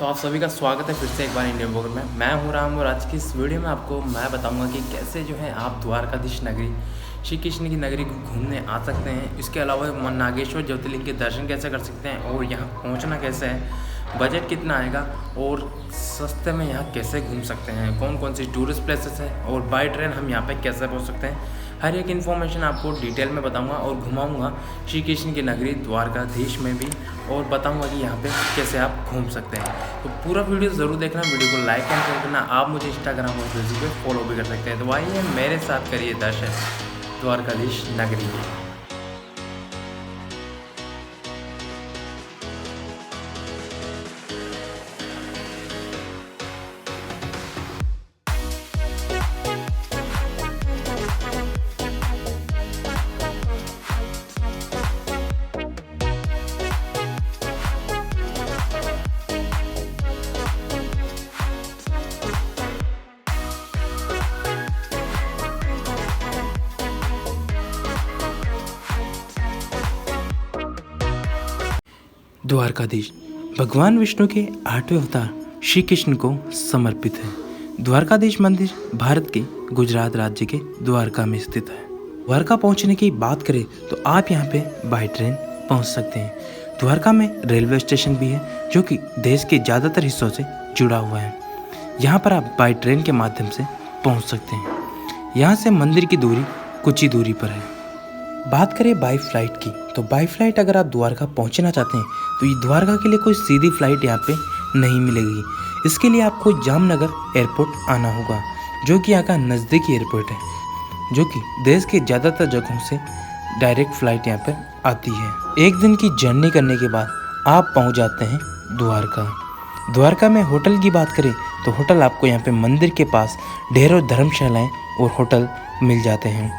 तो आप सभी का स्वागत है फिर से एक बार इंडियन ब्लॉगर में। मैं हूं राम और आज की इस वीडियो में आपको मैं बताऊंगा कि कैसे जो है आप द्वारकाधीश नगरी श्री कृष्ण की नगरी को घूमने आ सकते हैं। इसके अलावा नागेश्वर ज्योतिर्लिंग के दर्शन कैसे कर सकते हैं और यहाँ पहुँचना कैसे है, बजट कितना आएगा और सस्ते में यहाँ कैसे घूम सकते हैं, कौन कौन सी टूरिस्ट प्लेसेस है और बाय ट्रेन हम यहाँ पे कैसे पहुँच सकते हैं। हर एक इन्फॉर्मेशन आपको डिटेल में बताऊंगा और घुमाऊंगा श्री कृष्ण की नगरी द्वारकाधीश में भी, और बताऊंगा कि यहाँ पे कैसे आप घूम सकते हैं। तो पूरा वीडियो ज़रूर देखना, वीडियो को लाइक एंड शेयर करना। आप मुझे इंस्टाग्राम और फेसबुक पे फॉलो भी कर सकते हैं। तो आइए मेरे साथ करिए दर्शन द्वारकाधीश नगरी के। द्वारकाधीश भगवान विष्णु के 8वें अवतार श्री कृष्ण को समर्पित है। द्वारकाधीश मंदिर भारत के गुजरात राज्य के द्वारका में स्थित है। द्वारका पहुंचने की बात करें तो आप यहां पे बाय ट्रेन पहुंच सकते हैं। द्वारका में रेलवे स्टेशन भी है जो कि देश के ज़्यादातर हिस्सों से जुड़ा हुआ है। यहाँ पर आप बाय ट्रेन के माध्यम से पहुँच सकते हैं। यहाँ से मंदिर की दूरी कुछ ही दूरी पर है। बात करें बाई फ्लाइट की, तो बाई फ्लाइट अगर आप द्वारका पहुंचना चाहते हैं तो ये द्वारका के लिए कोई सीधी फ्लाइट यहाँ पे नहीं मिलेगी। इसके लिए आपको जामनगर एयरपोर्ट आना होगा जो कि यहाँ का नज़दीकी एयरपोर्ट है, जो कि देश के ज़्यादातर जगहों से डायरेक्ट फ़्लाइट यहाँ पर आती है। एक दिन की जर्नी करने के बाद आप पहुँच जाते हैं द्वारका। द्वारका में होटल की बात करें तो होटल आपको यहाँ पे मंदिर के पास ढेरों धर्मशालाएँ और होटल मिल जाते हैं।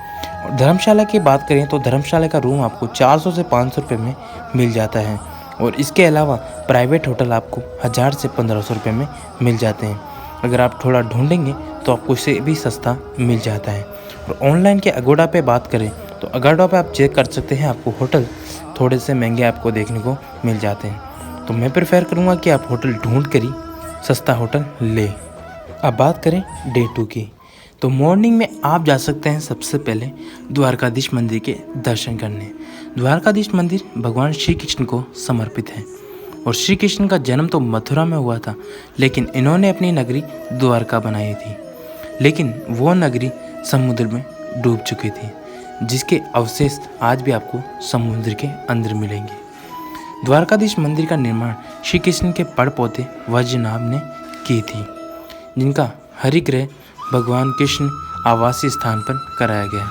और धर्मशाला की बात करें तो धर्मशाला का रूम आपको 400 से 500 रुपये में मिल जाता है, और इसके अलावा प्राइवेट होटल आपको 1000 से 1500 रुपये में मिल जाते हैं। अगर आप थोड़ा ढूंढेंगे तो आपको इससे भी सस्ता मिल जाता है। और ऑनलाइन के अगोडा पे बात करें तो अगोडा पे आप चेक कर सकते हैं, आपको होटल थोड़े से महंगे आपको देखने को मिल जाते हैं। तो मैं प्रेफर करूँगा कि आप होटल ढूंढ कर ही सस्ता होटल ले। अब बात करें डे 2 की, तो मॉर्निंग में आप जा सकते हैं सबसे पहले द्वारकाधीश मंदिर के दर्शन करने। द्वारकाधीश मंदिर भगवान श्री कृष्ण को समर्पित है और श्री कृष्ण का जन्म तो मथुरा में हुआ था, लेकिन इन्होंने अपनी नगरी द्वारका बनाई थी। लेकिन वो नगरी समुद्र में डूब चुकी थी, जिसके अवशेष आज भी आपको समुद्र के अंदर मिलेंगे। द्वारकाधीश मंदिर का निर्माण श्री कृष्ण के पड़पोते वज्रनाभ ने की थी, जिनका हरिग्रह भगवान कृष्ण आवासीय स्थान पर कराया गया।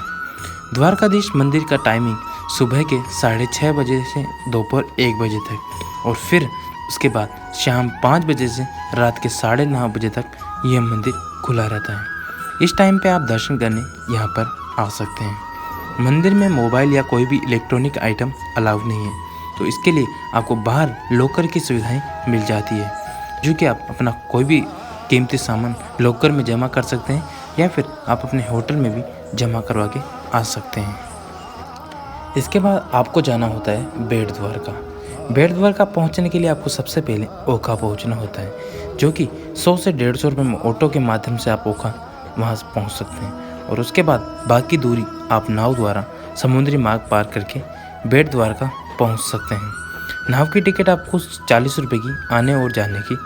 द्वारकाधीश मंदिर का टाइमिंग सुबह के 6:30 बजे से दोपहर 1 बजे तक, और फिर उसके बाद शाम 5 बजे से रात के 9:30 बजे तक यह मंदिर खुला रहता है। इस टाइम पे आप दर्शन करने यहाँ पर आ सकते हैं। मंदिर में मोबाइल या कोई भी इलेक्ट्रॉनिक आइटम अलाउड नहीं है, तो इसके लिए आपको बाहर लॉकर की सुविधाएँ मिल जाती है, जो कि आप अपना कोई भी कीमती सामान लॉकर में जमा कर सकते हैं या फिर आप अपने होटल में भी जमा करवा के आ सकते हैं। इसके बाद आपको जाना होता है बेट द्वारका। बेट द्वारका पहुंचने के लिए आपको सबसे पहले ओखा पहुंचना होता है, जो कि 100 से 150 रुपये में ऑटो के माध्यम से आप ओखा वहां पहुंच सकते हैं। और उसके बाद बाकी दूरी आप नाव द्वारा समुद्री मार्ग पार करके बेट द्वारका पहुँच सकते हैं। नाव की टिकट आपको 40 रुपये की आने और जाने की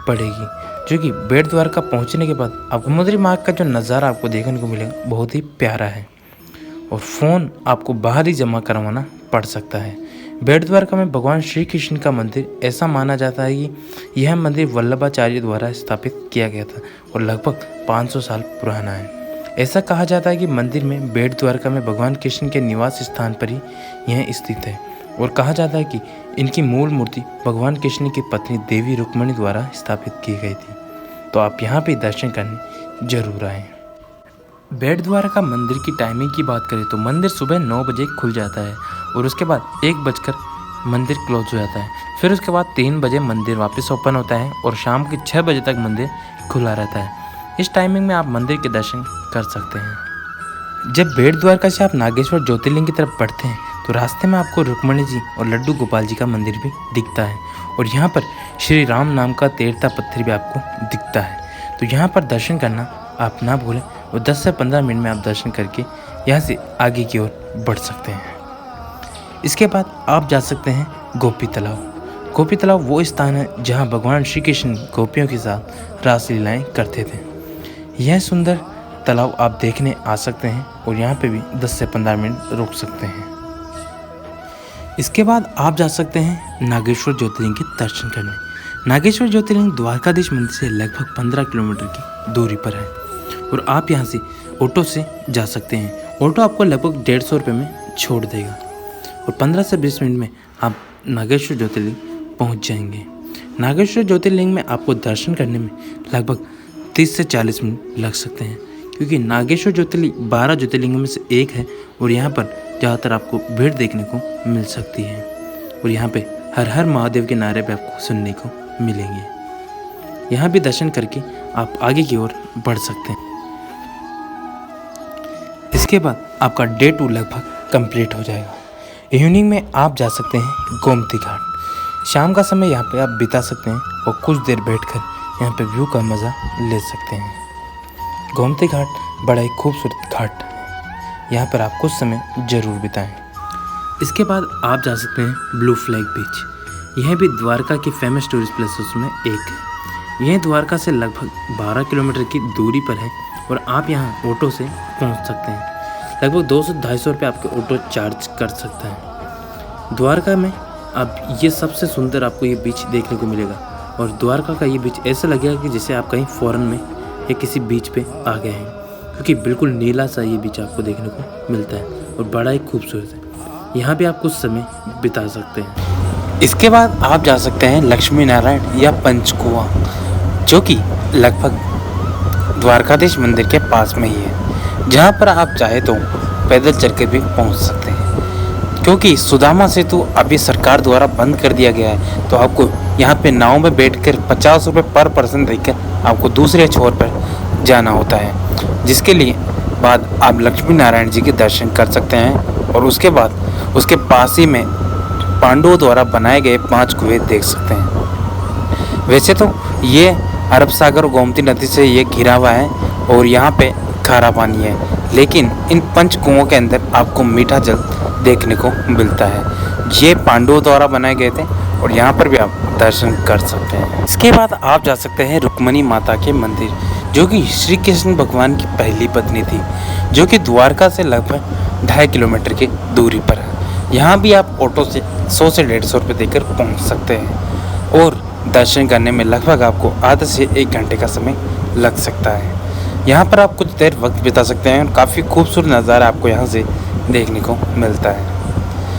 पड़ेगी, जो कि बेट द्वारका पहुंचने के बाद आपको समुद्री मार्ग का जो नज़ारा आपको देखने को मिलेगा बहुत ही प्यारा है। और फ़ोन आपको बाहर ही जमा करवाना पड़ सकता है। बेट द्वारका में भगवान श्री कृष्ण का मंदिर ऐसा माना जाता है कि यह मंदिर वल्लभाचार्य द्वारा स्थापित किया गया था और लगभग 500 साल पुराना है। ऐसा कहा जाता है कि मंदिर में बेट द्वारका में भगवान कृष्ण के निवास स्थान पर ही यह स्थित है, और कहा जाता है कि इनकी मूल मूर्ति भगवान कृष्ण की पत्नी देवी रुक्मणी द्वारा स्थापित की गई थी। तो आप यहाँ पे दर्शन करने जरूर आएँ। बेट द्वारका मंदिर की टाइमिंग की बात करें तो मंदिर सुबह 9 बजे खुल जाता है और उसके बाद 1 बजकर मंदिर क्लोज हो जाता है। फिर उसके बाद 3 बजे मंदिर वापस ओपन होता है और शाम के 6 बजे तक मंदिर खुला रहता है। इस टाइमिंग में आप मंदिर के दर्शन कर सकते हैं। जब बेट द्वारका से आप नागेश्वर ज्योतिर्लिंग की तरफ बढ़ते हैं तो रास्ते में आपको रुक्मणी जी और लड्डू गोपाल जी का मंदिर भी दिखता है, और यहाँ पर श्री राम नाम का तैरता पत्थर भी आपको दिखता है। तो यहाँ पर दर्शन करना आप ना भूलें और 10 से 15 मिनट में आप दर्शन करके यहाँ से आगे की ओर बढ़ सकते हैं। इसके बाद आप जा सकते हैं गोपी तालाब। गोपी तालाब वो स्थान है जहाँ भगवान श्री कृष्ण गोपियों के साथ रासलीलाएँ करते थे। यह सुंदर तालाब आप देखने आ सकते हैं और यहाँ पे भी 10 से 15 मिनट रुक सकते हैं। इसके बाद आप जा सकते हैं नागेश्वर ज्योतिर्लिंग के दर्शन करने। नागेश्वर ज्योतिर्लिंग द्वारकाधीश मंदिर से लगभग 15 किलोमीटर की दूरी पर है और आप यहाँ से ऑटो से जा सकते हैं। ऑटो आपको लगभग 150 रुपये में छोड़ देगा और 15 से 20 मिनट में आप नागेश्वर ज्योतिर्लिंग पहुँच जाएंगे। नागेश्वर ज्योतिर्लिंग में आपको दर्शन करने में लगभग 30 से 40 मिनट लग सकते हैं, क्योंकि नागेश्वर ज्योतिर्लिंग 12 ज्योतिर्लिंगों में से एक है और यहाँ पर ज़्यादातर आपको भीड़ देखने को मिल सकती है और यहाँ पे हर हर महादेव के नारे पे आपको सुनने को मिलेंगे। यहाँ भी दर्शन करके आप आगे की ओर बढ़ सकते हैं। इसके बाद आपका डे 2 लगभग कंप्लीट हो जाएगा। इवनिंग में आप जा सकते हैं गोमती घाट। शाम का समय यहाँ पे आप बिता सकते हैं और कुछ देर बैठकर यहाँ पे व्यू का मज़ा ले सकते हैं। गोमती घाट बड़ा ही खूबसूरत घाट है, यहाँ पर आप कुछ समय ज़रूर बिताएं। इसके बाद आप जा सकते हैं ब्लू फ्लैग बीच। यह भी द्वारका की फेमस टूरिस्ट प्लेसेस में एक है। यह द्वारका से लगभग 12 किलोमीटर की दूरी पर है और आप यहाँ ऑटो से पहुँच सकते हैं। लगभग 200 से 250 रुपये आपके ऑटो चार्ज कर सकता है। द्वारका में अब ये सबसे सुंदर आपको ये बीच देखने को मिलेगा और द्वारका का ये बीच ऐसा लगेगा कि जैसे आप कहीं फॉरेन में या किसी बीच पे आ गए हैं, क्योंकि बिल्कुल नीला सा ये बीच आपको देखने को मिलता है और बड़ा ही खूबसूरत है। यहाँ भी आप कुछ समय बिता सकते हैं। इसके बाद आप जा सकते हैं लक्ष्मी नारायण या पंचकुआ, जो कि लगभग द्वारकाधीश मंदिर के पास में ही है, जहाँ पर आप चाहे तो पैदल चल के भी पहुँच सकते हैं। क्योंकि सुदामा सेतु अभी सरकार द्वारा बंद कर दिया गया है, तो आपको यहाँ पे नाव में बैठकर 50 रुपये पर पर्सन देकर आपको दूसरे छोर पर जाना होता है, जिसके लिए बाद आप लक्ष्मी नारायण जी के दर्शन कर सकते हैं और उसके बाद उसके पास ही में पांडवों द्वारा बनाए गए 5 कुएं देख सकते हैं। वैसे तो ये अरब सागर और गोमती नदी से ये घिरा हुआ है और यहाँ पे खारा पानी है, लेकिन इन 5 कुओं के अंदर आपको मीठा जल देखने को मिलता है। ये पांडवों द्वारा बनाए गए थे और यहाँ पर भी आप दर्शन कर सकते हैं। इसके बाद आप जा सकते हैं रुक्मणी माता के मंदिर, जो कि श्री कृष्ण भगवान की पहली पत्नी थी, जो कि द्वारका से लगभग 2.5 किलोमीटर की दूरी पर है। यहाँ भी आप ऑटो से 100 से 150 रुपये देकर पहुँच सकते हैं और दर्शन करने में लगभग आपको आधे से 1 घंटे का समय लग सकता है। यहाँ पर आप कुछ देर वक्त बिता सकते हैं और काफ़ी खूबसूरत नज़ारा आपको यहाँ से देखने को मिलता है।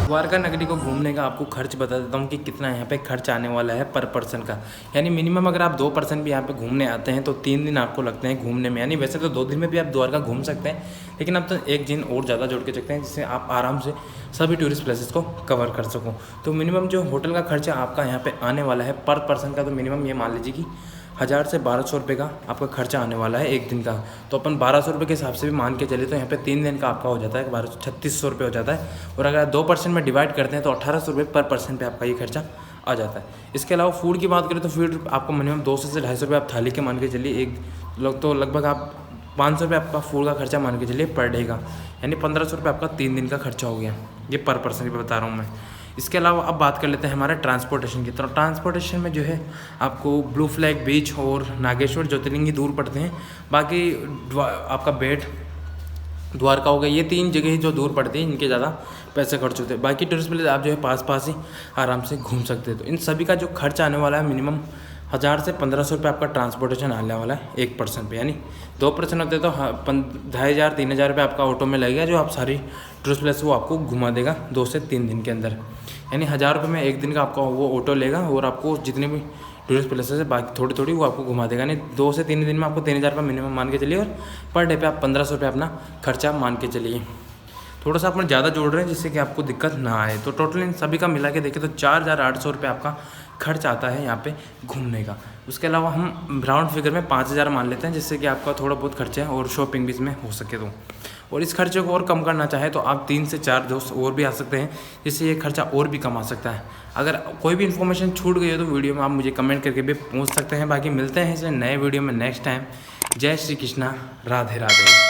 द्वारका नगरी को घूमने का आपको खर्च बता देता हूँ कि कितना यहाँ पे खर्च आने वाला है पर पर्सन का। यानी मिनिमम अगर आप 2 पर्सन भी यहाँ पे घूमने आते हैं तो 3 दिन आपको लगते हैं घूमने में। यानी वैसे तो 2 दिन में भी आप द्वारका घूम सकते हैं, लेकिन अब तो 1 दिन और ज़्यादा जोड़ के सकते हैं, जिससे आप आराम से सभी टूरिस्ट प्लेसेस को कवर कर सको। तो मिनिमम जो होटल का खर्चा आपका यहाँ पर आने वाला है पर पर्सन का, तो मिनिमम ये मान लीजिए कि 1000 से 1200 रुपये का आपका खर्चा आने वाला है 1 दिन का। तो अपन 1200 रुपये के हिसाब से भी मान के चले तो यहाँ पे 3 दिन का आपका हो जाता है 3600 रुपये हो जाता है। और अगर 2% में डिवाइड करते हैं तो 1800 रुपये पर पर्सन पे आपका ये खर्चा आ जाता है। इसके अलावा फूड की बात करें तो फूड आपको मिनिमम 200 से 250 रुपये आप थाली के मान के चलिए। एक लोग तो लगभग आप 500 रुपये आपका फूड का खर्चा मान के चलिए पर डे का, यानी 1500 रुपये आपका 3 दिन का खर्चा हो गया। ये पर पर्सन की बता रहा हूँ मैं। इसके अलावा अब बात कर लेते हैं हमारे ट्रांसपोर्टेशन की। तो ट्रांसपोर्टेशन में जो है आपको ब्लू फ्लैग बीच और नागेश्वर ज्योतिर्लिंग ही दूर पड़ते हैं। बाकी आपका बेट द्वारका हो गया, ये 3 जगह ही जो दूर पड़ती हैं, इनके ज़्यादा पैसे खर्च होते हैं। बाकी टूरिस्ट प्लेस आप जो है पास ही आराम से घूम सकते हैं। तो इन सभी का जो खर्च आने वाला है मिनिमम 1000 से 1500 रुपये आपका ट्रांसपोर्टेशन आने वाला है 1 पर्सन पे। यानी 2 पर्सन होते तो 2500-3000 रुपये आपका ऑटो में लगेगा, जो आप सारी टूरिस्ट प्लेस वो आपको घुमा देगा 2 से 3 दिन के अंदर। यानी 1000 रुपये में 1 दिन का आपका वो ऑटो लेगा और आपको जितने भी टूरिस्ट प्लेसेस है बाकी थोड़ी वो आपको घुमा देगा। यानी 2 से 3 दिन में आपको 3000 रुपये मिनिमम मान के चलिए और पर डे पे आप 1500 रुपये अपना खर्चा मान के चलिए। थोड़ा सा अपन ज़्यादा जोड़ रहे हैं जिससे कि आपको दिक्कत ना आए। तो टोटल इन सभी का मिला के देखें तो 4800 रुपये आपका खर्च आता है यहाँ पे घूमने का। उसके अलावा हम राउंड फिगर में 5000 मान लेते हैं, जिससे कि आपका थोड़ा बहुत खर्चा है और शॉपिंग भी इसमें हो सके तो। और इस खर्चे को और कम करना चाहे तो आप 3 से 4 दोस्त और भी आ सकते हैं, जिससे ये खर्चा और भी कम आ सकता है। अगर कोई भी इन्फॉर्मेशन छूट गई हो तो वीडियो में आप मुझे कमेंट करके भी पूछ सकते हैं। बाकी मिलते हैं इसे नए वीडियो में नेक्स्ट टाइम। जय श्री कृष्णा, राधे राधे।